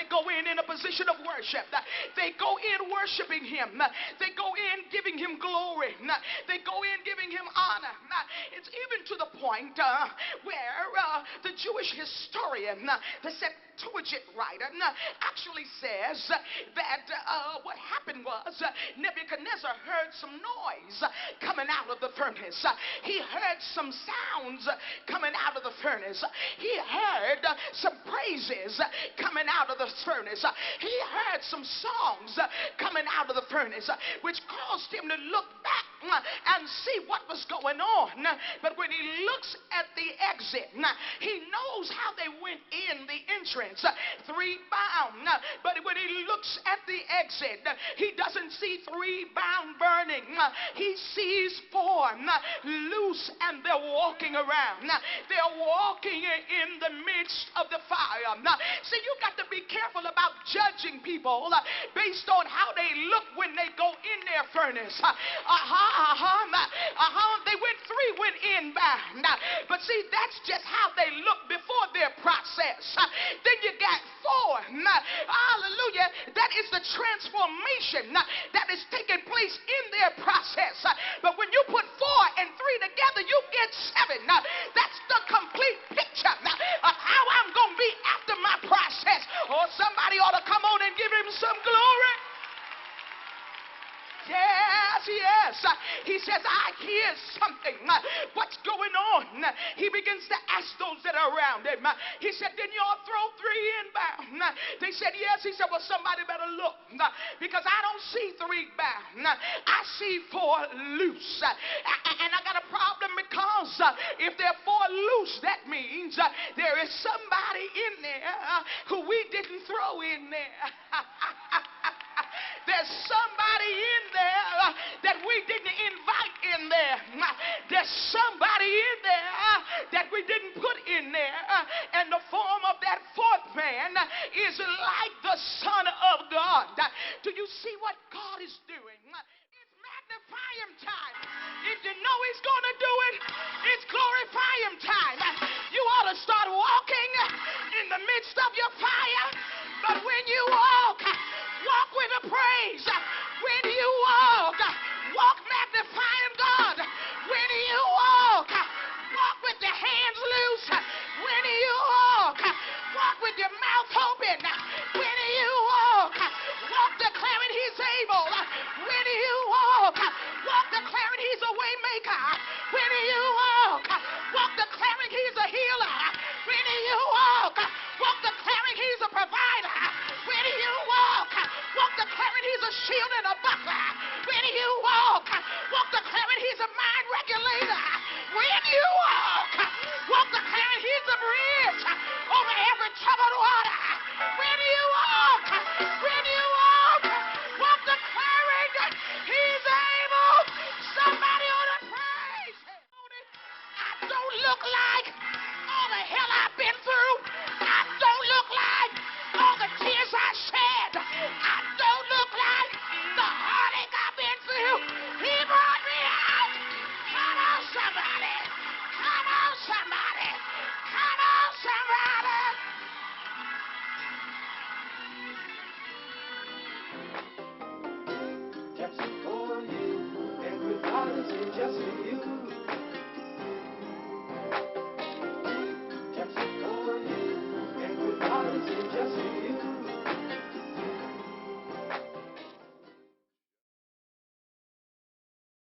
go in a position of worship. They go in worshiping him. They go in giving him glory. They go in giving him honor. It's even to the point where the Jewish historian, the Septuagint writer, actually says that what happened was Nebuchadnezzar heard some noise coming out of the furnace. He heard some sounds coming out of the furnace. He heard some praises coming out of the furnace. He heard some songs coming out of the furnace, which caused him to look back and see what was going on. But when he looks at the exit, he knows how they went in the entrance, three bound. But when he looks at the exit, he doesn't see three bound burning. He sees four loose, and they're walking around. They're walking in the midst of the fire. See, you got to be careful about judging people based on how they look when they go in their furnace. Three went in bound. But see, that's just how they look before their process. Then you got four. Hallelujah. That is the transformation that is taking place in their process. But when you put four and three together, you get seven. That's the complete picture of how I'm going to be after my process. Or somebody ought to come on and give him some glory. Yes. He says, I hear something. What's going on? He begins to ask those that are around him. He said, didn't y'all throw three inbound? They said, yes. He said, well, somebody better look, because I don't see three bound. I see four loose. And I got a problem, because if there are four loose, that means there is somebody in there who we didn't throw in there. There's somebody in there that we didn't invite in there. There's somebody in there that we didn't put in there. And the form of that fourth man is like the Son of God. Do you see what God is doing? It's magnify him time. If you know he's going to do it, it's glorify him time. You ought to start walking in the midst of your fire. But when you walk with a praise. When you walk magnifying God. When you walk with your hands loose. When you walk with your mouth open. When you walk declaring he's able. When you walk declaring he's a way maker. When you walk declaring he's a healer. When you walk declaring he's a provider. When you walk declaring he's a shield and a buckler. When you walk declaring he's a mind regulator. When you walk declaring he's a bridge over every troubled water. When you walk declaring he's able. Somebody ought to praise him. I don't look like all the hell I've been through. I don't look like all the tears I shed. I don't look like the heartache I've been through. He brought me out. Come on, somebody. Come on, somebody. Come on, somebody. Just for you. Everybody say just for you.